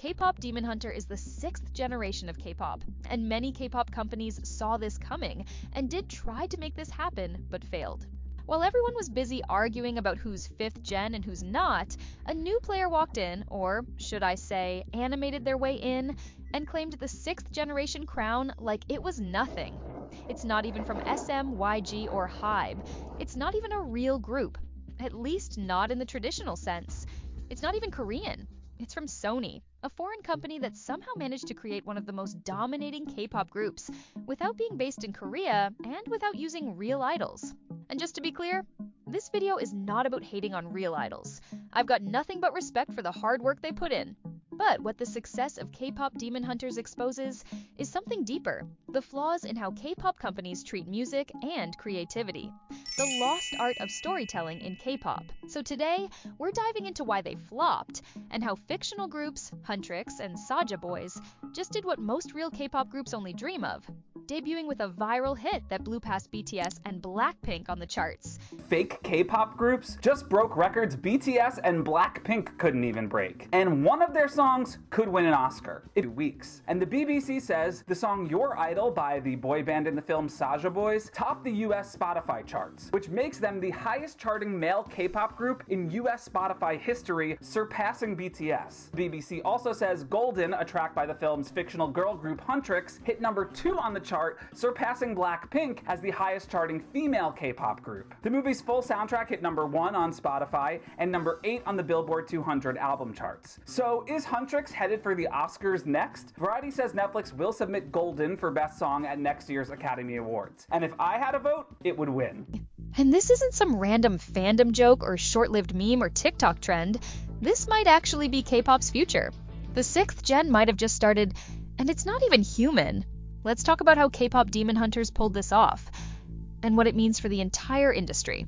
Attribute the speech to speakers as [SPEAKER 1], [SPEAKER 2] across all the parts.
[SPEAKER 1] K-pop Demon Hunter is the 6th generation of K-pop, and many K-pop companies saw this coming and did try to make this happen, but failed. While everyone was busy arguing about who's 5th gen and who's not, a new player walked in, or should I say, animated their way in, and claimed the 6th generation crown like it was nothing. It's not even from SM, YG, or HYBE. It's not even a real group, at least not in the traditional sense. It's not even Korean. It's from Sony, a foreign company that somehow managed to create one of the most dominating K-pop groups without being based in Korea and without using real idols. And just to be clear, this video is not about hating on real idols. I've got nothing but respect for the hard work they put in. But what the success of K-pop Demon Hunters exposes is something deeper, the flaws in how K-pop companies treat music and creativity, the lost art of storytelling in K-pop. So today, we're diving into why they flopped, and how fictional groups, HUNTR and Saja Boys, just did what most real K-pop groups only dream of, debuting with a viral hit that blew past BTS and BLACKPINK on the charts.
[SPEAKER 2] Fake K-pop groups just broke records BTS and BLACKPINK couldn't even break. And one of their songs could win an Oscar. It's VIXX. And the BBC says the song Your Idol by the boy band in the film Saja Boys topped the US Spotify charts, which makes them the highest charting male K-pop group in US Spotify history, surpassing BTS. The BBC also says Golden, a track by the film's fictional girl group HUNTR, hit number 2 on the chart, surpassing BLACKPINK as the highest charting female K-pop group. The movie's full soundtrack hit number 1 on Spotify and number 8 on the Billboard 200 album charts. So is HUNTR headed for the Oscars next? Variety says Netflix will submit Golden for Best Song at next year's Academy Awards. And if I had a vote, it would win.
[SPEAKER 1] And this isn't some random fandom joke or short-lived meme or TikTok trend. This might actually be K-pop's future. The 6th gen might have just started, and it's not even human. Let's talk about how K-pop Demon Hunters pulled this off, and what it means for the entire industry.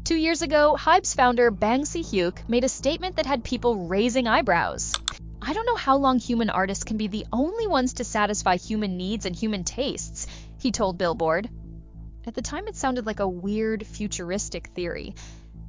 [SPEAKER 1] 2 years ago, HYBE's founder Bang Si-hyuk made a statement that had people raising eyebrows. I don't know how long human artists can be the only ones to satisfy human needs and human tastes, he told Billboard. At the time, it sounded like a weird, futuristic theory,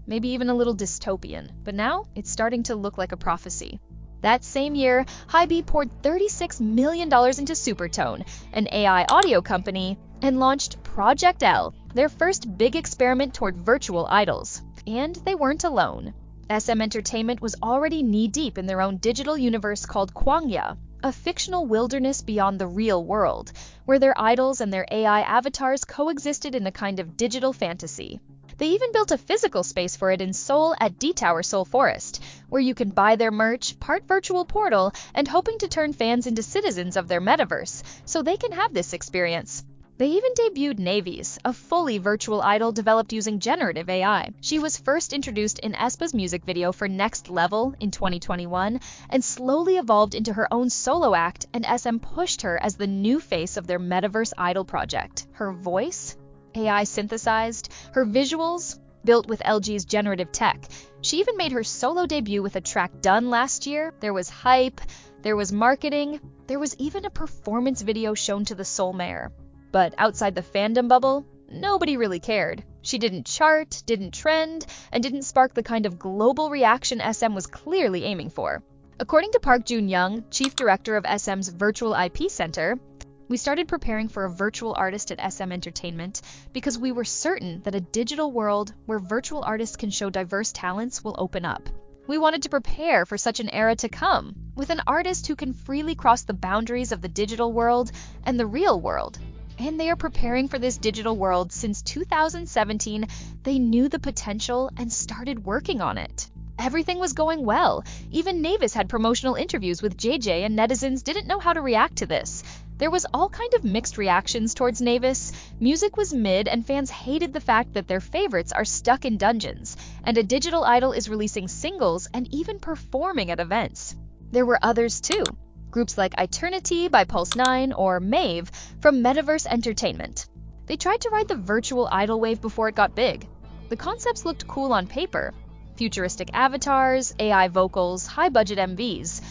[SPEAKER 1] maybe even a little dystopian, but now it's starting to look like a prophecy. That same year, HYBE poured $36 million into Supertone, an AI audio company, and launched Project L, their first big experiment toward virtual idols. And they weren't alone. SM Entertainment was already knee-deep in their own digital universe called Kwangya, a fictional wilderness beyond the real world, where their idols and their AI avatars coexisted in a kind of digital fantasy. They even built a physical space for it in Seoul at D-Tower Seoul Forest, where you can buy their merch, part virtual portal, and hoping to turn fans into citizens of their metaverse, so they can have this experience. They even debuted Naevis, a fully virtual idol developed using generative AI. She was first introduced in aespa's music video for Next Level in 2021, and slowly evolved into her own solo act, and SM pushed her as the new face of their metaverse idol project. Her voice? AI synthesized, her visuals built with LG's generative tech. She even made her solo debut with a track done last year. There was hype, there was marketing, there was even a performance video shown to the Seoul mayor. But outside the fandom bubble, nobody really cared. She didn't chart, didn't trend, and didn't spark the kind of global reaction SM was clearly aiming for. According to Park Jun-young, chief director of SM's Virtual IP Center, we started preparing for a virtual artist at SM Entertainment because we were certain that a digital world where virtual artists can show diverse talents will open up. We wanted to prepare for such an era to come, with an artist who can freely cross the boundaries of the digital world and the real world. And they are preparing for this digital world since 2017. They knew the potential and started working on it. Everything was going well. Even Naevis had promotional interviews with JJ, and netizens didn't know how to react to this. There was all kind of mixed reactions towards Naevis. Music was mid, and fans hated the fact that their favorites are stuck in dungeons, and a digital idol is releasing singles and even performing at events. There were others too. Groups like ITERNITI by Pulse 9 or MAVE from Metaverse Entertainment. They tried to ride the virtual idol wave before it got big. The concepts looked cool on paper. Futuristic avatars, AI vocals, high-budget MVs.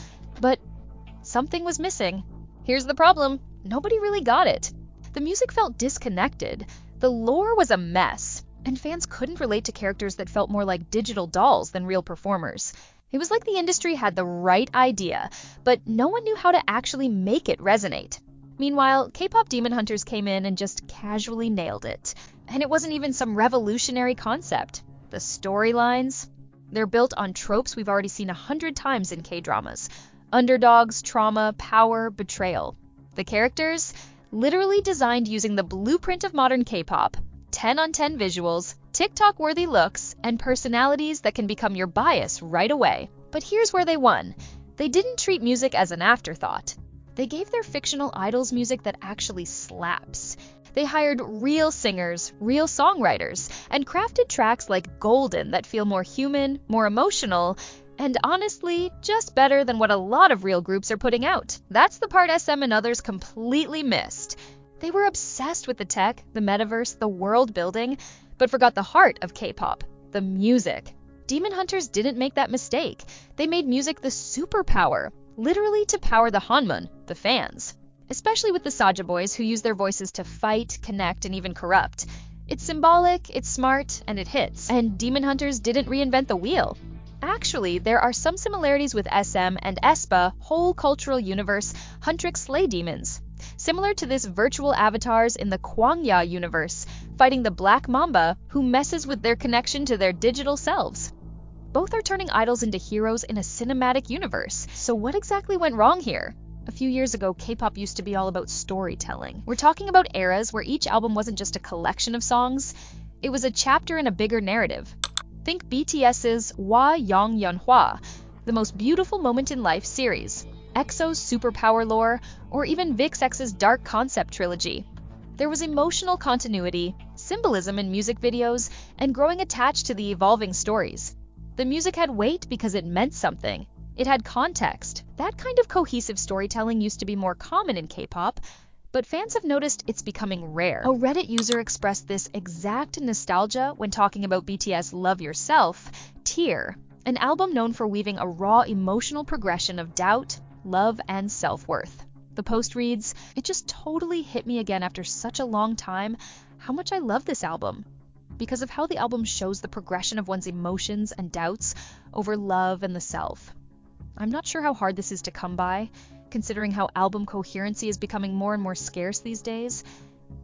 [SPEAKER 1] But something was missing. Here's the problem. Nobody really got it. The music felt disconnected. The lore was a mess. And fans couldn't relate to characters that felt more like digital dolls than real performers. It was like the industry had the right idea, but no one knew how to actually make it resonate. Meanwhile, K-pop demon hunters came in and just casually nailed it. And it wasn't even some revolutionary concept. The storylines, they're built on tropes we've already seen 100 times in K-dramas. Underdogs, trauma, power, betrayal. The characters, literally designed using the blueprint of modern K-pop, 10 on 10 visuals, TikTok-worthy looks, and personalities that can become your bias right away. But here's where they won. They didn't treat music as an afterthought. They gave their fictional idols music that actually slaps. They hired real singers, real songwriters, and crafted tracks like Golden that feel more human, more emotional, and honestly, just better than what a lot of real groups are putting out. That's the part SM and others completely missed. They were obsessed with the tech, the metaverse, the world building, but forgot the heart of K-pop, the music. Demon Hunters didn't make that mistake. They made music the superpower, literally to power the Hanmun, the fans. Especially with the Saja Boys, who use their voices to fight, connect, and even corrupt. It's symbolic, it's smart, and it hits. And Demon Hunters didn't reinvent the wheel. Actually, there are some similarities with SM and aespa whole cultural universe Huntrix Slay Demons. Similar to this virtual avatars in the Kwangya universe, fighting the Black Mamba, who messes with their connection to their digital selves. Both are turning idols into heroes in a cinematic universe. So what exactly went wrong here? A few years ago, K-pop used to be all about storytelling. We're talking about eras where each album wasn't just a collection of songs, it was a chapter in a bigger narrative. Think BTS's Hwa Young Yeonhwa, the most beautiful moment in life series, EXO's superpower lore, or even VIXX's dark concept trilogy. There was emotional continuity, symbolism in music videos, and growing attached to the evolving stories. The music had weight because it meant something. It had context. That kind of cohesive storytelling used to be more common in K-pop, but fans have noticed it's becoming rare. A Reddit user expressed this exact nostalgia when talking about BTS Love Yourself, Tear, an album known for weaving a raw emotional progression of doubt, love, and self-worth. The post reads, "It just totally hit me again after such a long time how much I love this album. Because of how the album shows the progression of one's emotions and doubts over love and the self. I'm not sure how hard this is to come by, considering how album coherency is becoming more and more scarce these days,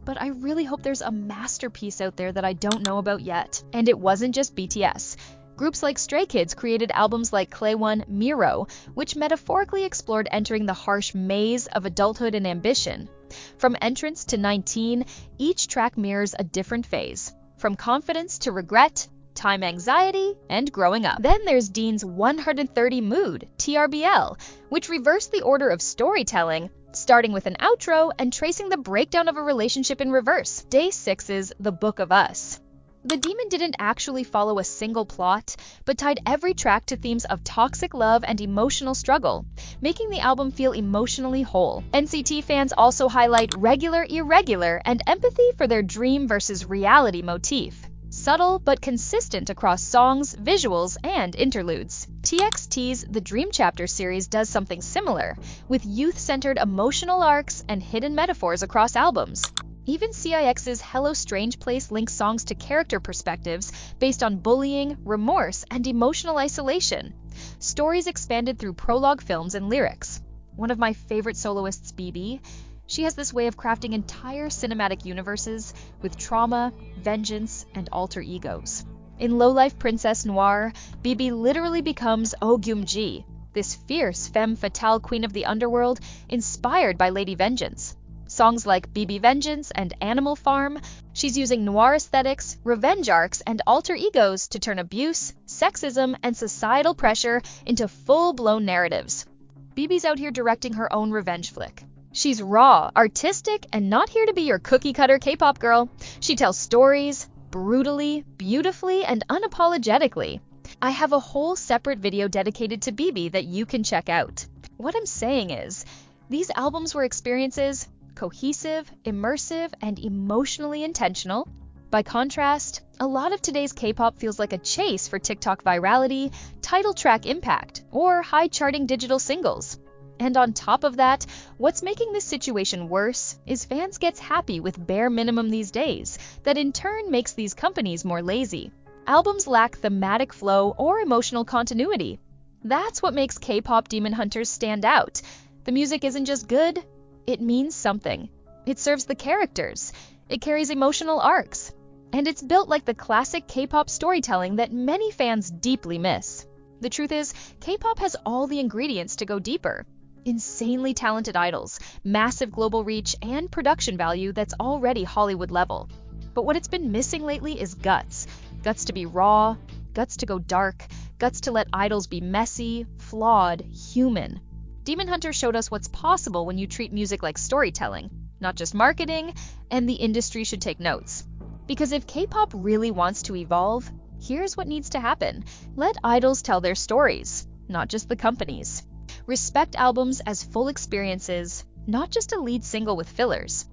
[SPEAKER 1] but I really hope there's a masterpiece out there that I don't know about yet." And it wasn't just BTS. Groups like Stray Kids created albums like Clay1 Miroh, which metaphorically explored entering the harsh maze of adulthood and ambition. From Entrance to 19, each track mirrors a different phase, from confidence to regret, time anxiety, and growing up. Then there's Dean's 130 Mood, TRBL, which reversed the order of storytelling, starting with an outro and tracing the breakdown of a relationship in reverse, Day 6's The Book of Us. The Demon didn't actually follow a single plot, but tied every track to themes of toxic love and emotional struggle, making the album feel emotionally whole. NCT fans also highlight Regular-Irregular and empathy for their dream versus reality motif. Subtle but consistent across songs, visuals, and interludes. TXT's The Dream Chapter series does something similar, with youth-centered emotional arcs and hidden metaphors across albums. Even CIX's Hello Strange Place links songs to character perspectives based on bullying, remorse, and emotional isolation. Stories expanded through prologue films and lyrics. One of my favorite soloists, BIBI, she has this way of crafting entire cinematic universes with trauma, vengeance, and alter egos. In Lowlife Princess Noir, BIBI literally becomes Oh Gyum-ji, this fierce femme fatale queen of the underworld inspired by Lady Vengeance. Songs like BIBI Vengeance and Animal Farm, she's using noir aesthetics, revenge arcs, and alter egos to turn abuse, sexism, and societal pressure into full-blown narratives. BIBI's out here directing her own revenge flick. She's raw, artistic, and not here to be your cookie-cutter K-pop girl. She tells stories, brutally, beautifully, and unapologetically. I have a whole separate video dedicated to BIBI that you can check out. What I'm saying is, these albums were experiences, cohesive, immersive, and emotionally intentional. By contrast, a lot of today's K-pop feels like a chase for TikTok virality, title track impact, or high-charting digital singles. And on top of that, what's making this situation worse is fans get happy with bare minimum these days, that in turn makes these companies more lazy. Albums lack thematic flow or emotional continuity. That's what makes K-pop Demon Hunters stand out. The music isn't just good, it means something. It serves the characters, it carries emotional arcs, and it's built like the classic K-pop storytelling that many fans deeply miss. The truth is, K-pop has all the ingredients to go deeper. Insanely talented idols, massive global reach, and production value that's already Hollywood level. But what it's been missing lately is guts. Guts to be raw, guts to go dark, guts to let idols be messy, flawed, human. Demon Hunter showed us what's possible when you treat music like storytelling, not just marketing, and the industry should take notes. Because if K-pop really wants to evolve, here's what needs to happen. Let idols tell their stories, not just the companies. Respect albums as full experiences, not just a lead single with fillers.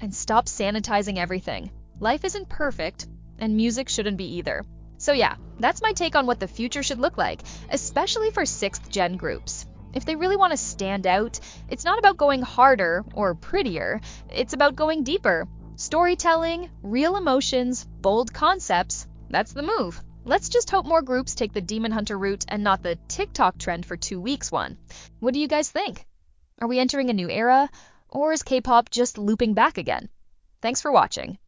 [SPEAKER 1] And stop sanitizing everything. Life isn't perfect, and music shouldn't be either. So yeah, that's my take on what the future should look like, especially for 6th gen groups. If they really want to stand out, it's not about going harder or prettier, it's about going deeper. Storytelling, real emotions, bold concepts, that's the move. Let's just hope more groups take the Demon Hunter route and not the TikTok trend for 2 weeks one. What do you guys think? Are we entering a new era, or is K-pop just looping back again? Thanks for watching.